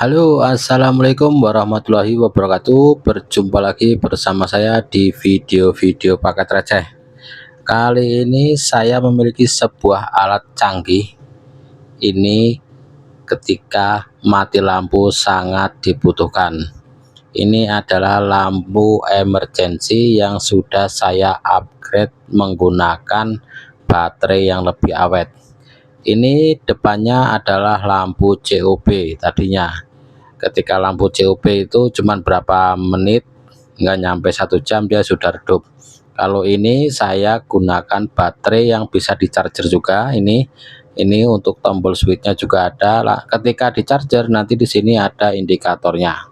Halo, assalamualaikum warahmatullahi wabarakatuh. Berjumpa lagi bersama saya di video-video paket receh. Kali ini saya memiliki sebuah alat canggih. Ini ketika mati lampu sangat dibutuhkan. Ini adalah lampu emergency yang sudah saya upgrade menggunakan baterai yang lebih awet. Ini depannya adalah lampu COB tadinya. Ketika lampu COB itu cuman berapa menit, nggak nyampe 1 jam dia sudah redup. Kalau ini saya gunakan baterai yang bisa di charger juga. Ini untuk tombol switchnya juga ada lah. Ketika di charger nanti di sini ada indikatornya.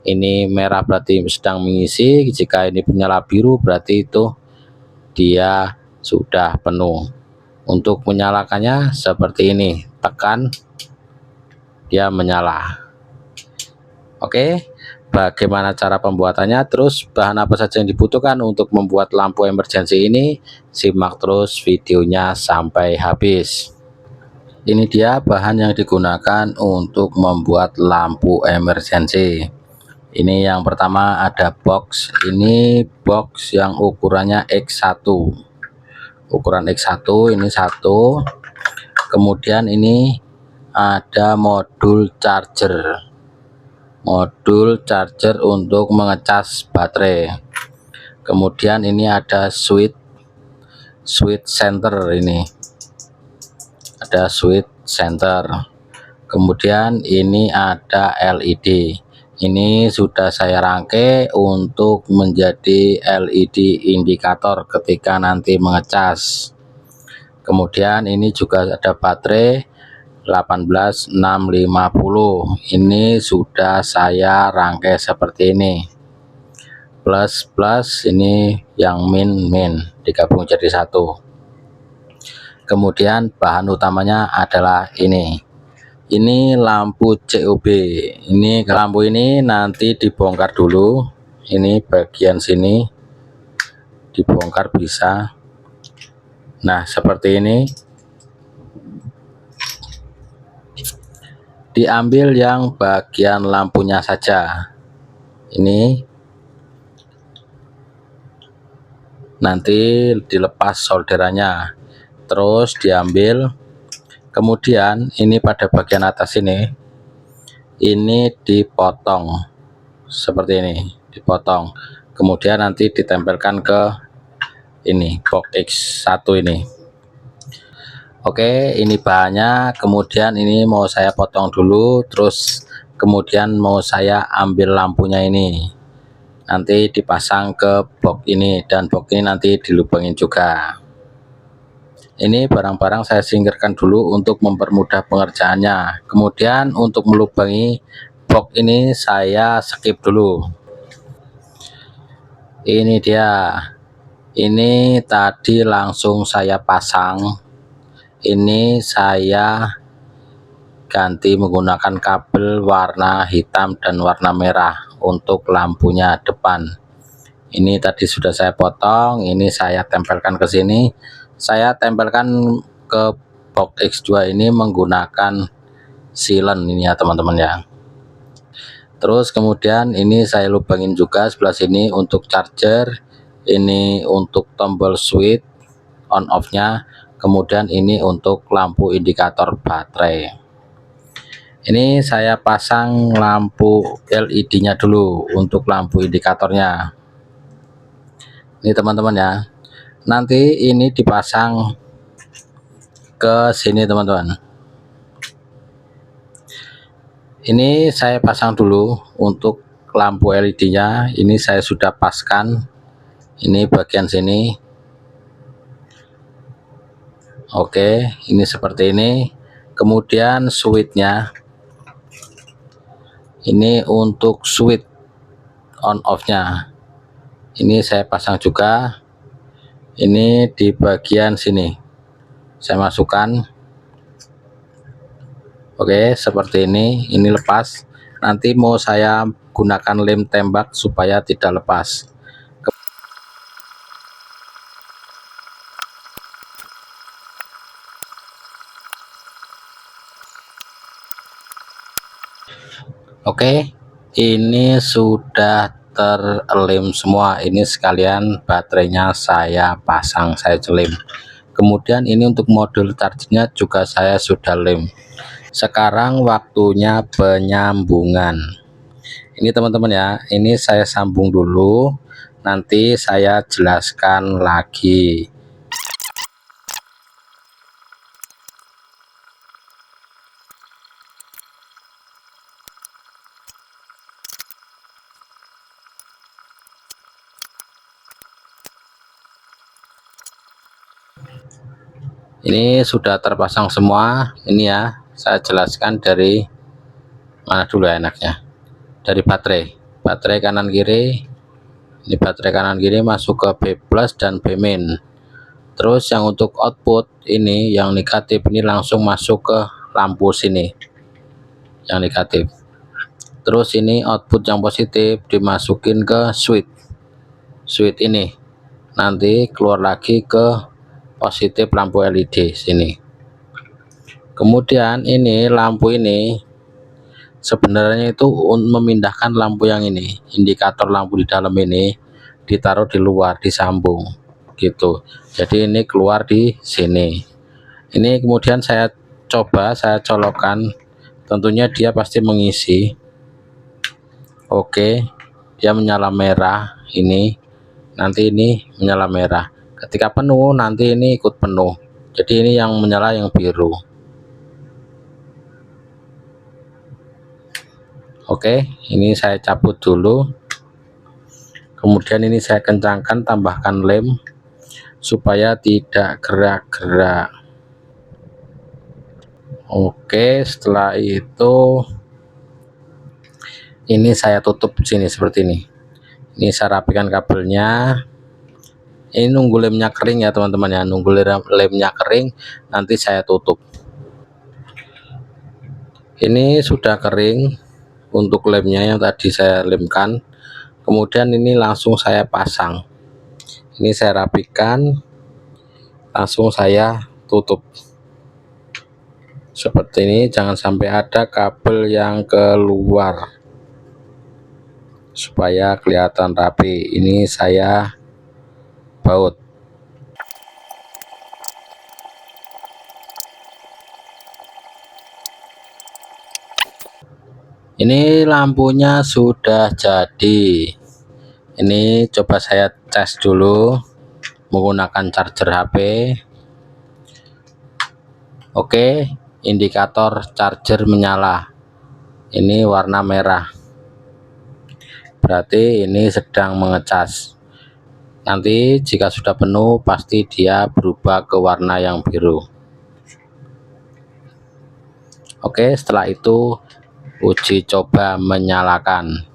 Ini merah berarti sedang mengisi, jika ini menyala biru berarti itu dia sudah penuh. Untuk menyalakannya seperti ini, tekan dia menyala. Oke, bagaimana cara pembuatannya, terus bahan apa saja yang dibutuhkan untuk membuat lampu emergency ini? Simak terus videonya sampai habis. Ini dia bahan yang digunakan untuk membuat lampu emergency. Ini yang pertama ada box. Ini box yang ukurannya X1. Ukuran X1 ini satu. Kemudian ini ada modul charger untuk mengecas baterai. Kemudian ini ada switch center, ini ada switch center. Kemudian ini ada LED. Ini sudah saya rangkai untuk menjadi LED indikator ketika nanti mengecas. Kemudian ini juga ada baterai 18650. Ini sudah saya rangkai seperti ini. Plus ini yang min digabung jadi satu. Kemudian bahan utamanya adalah ini lampu COB. Ini lampu ini nanti dibongkar dulu. Ini bagian sini dibongkar bisa. Nah, seperti ini. Diambil yang bagian lampunya saja. Ini nanti dilepas solderannya, terus diambil. Kemudian ini pada bagian atas ini dipotong seperti ini, dipotong. Kemudian nanti ditempelkan ke ini box X1 ini. Oke, ini bahannya. Kemudian ini mau saya potong dulu, terus kemudian mau saya ambil lampunya ini, nanti dipasang ke box ini, dan box ini nanti dilubangin juga. Ini barang-barang saya singkirkan dulu untuk mempermudah pengerjaannya. Kemudian untuk melubangi box ini saya skip dulu. Ini dia. Ini tadi langsung saya pasang. Ini saya ganti menggunakan kabel warna hitam dan warna merah untuk lampunya depan. Ini tadi sudah saya potong, ini saya tempelkan ke sini. Saya tempelkan ke box X2 ini menggunakan silen ini ya teman-teman ya. Terus kemudian ini saya lubangin juga sebelah sini untuk charger, ini untuk tombol switch on off-nya, kemudian ini untuk lampu indikator baterai. Ini saya pasang lampu LED-nya dulu untuk lampu indikatornya. Ini teman-teman ya. Nanti ini dipasang ke sini teman-teman. Ini saya pasang dulu untuk lampu LED-nya. Ini saya sudah paskan. Ini bagian sini. Oke, ini seperti ini. Kemudian switch-nya. Ini untuk switch on off-nya. Ini saya pasang juga. Ini di bagian sini. Saya masukkan. Oke, seperti ini lepas. Nanti mau saya gunakan lem tembak supaya tidak lepas. Oke, ini sudah terlem semua. Ini sekalian baterainya saya pasang, saya celem. Kemudian ini untuk modul chargernya juga saya sudah lem. Sekarang waktunya penyambungan. Ini teman-teman ya, ini saya sambung dulu, nanti saya jelaskan lagi. Ini sudah terpasang semua. Ini ya, saya jelaskan dari mana dulu ya enaknya. Dari baterai kanan kiri. Ini baterai kanan kiri masuk ke B plus dan B min. Terus yang untuk output ini yang negatif ini langsung masuk ke lampu sini yang negatif. Terus ini output yang positif dimasukin ke switch ini, nanti keluar lagi ke positif lampu LED sini. Kemudian ini lampu ini sebenarnya itu memindahkan lampu yang ini, indikator lampu di dalam ini ditaruh di luar, disambung gitu. Jadi ini keluar di sini. Ini kemudian saya coba, saya colokkan, tentunya dia pasti mengisi. Oke, dia menyala merah. Ini nanti ini menyala merah. Ketika penuh nanti ini ikut penuh. Jadi ini yang menyala yang biru. Oke, ini saya cabut dulu. Kemudian ini saya kencangkan, tambahkan lem supaya tidak gerak-gerak. Oke, setelah itu ini saya tutup sini seperti ini. Ini saya rapikan kabelnya. Ini nunggu lemnya kering ya teman-teman ya, nunggu lemnya kering nanti saya tutup. Ini sudah kering untuk lemnya yang tadi saya lemkan. Kemudian ini langsung saya pasang. Ini saya rapikan, langsung saya tutup seperti ini. Jangan sampai ada kabel yang keluar supaya kelihatan rapi. Ini saya baut. Ini lampunya sudah jadi. Ini coba saya cas dulu menggunakan charger HP. Oke, indikator charger menyala. Ini warna merah, berarti ini sedang mengecas. Nanti jika sudah penuh pasti dia berubah ke warna yang biru. Oke, setelah itu uji coba menyalakan.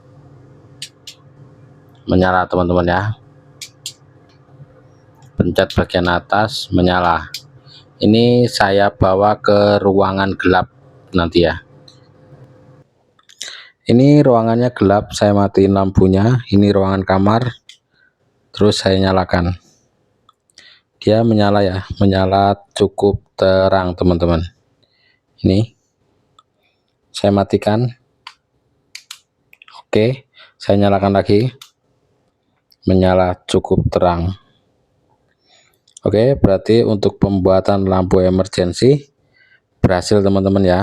Menyala teman-teman ya, pencet bagian atas menyala. Ini saya bawa ke ruangan gelap nanti ya. Ini ruangannya gelap, saya matiin lampunya. Ini ruangan kamar, terus saya nyalakan. Dia menyala ya, menyala cukup terang teman-teman. Ini saya matikan. Oke, saya nyalakan lagi, menyala cukup terang. Oke, berarti untuk pembuatan lampu emergency berhasil teman-teman ya.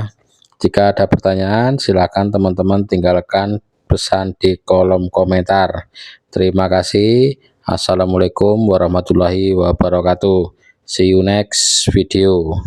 Jika ada pertanyaan silakan teman-teman tinggalkan pesan di kolom komentar. Terima kasih. Assalamualaikum warahmatullahi wabarakatuh. See you next video.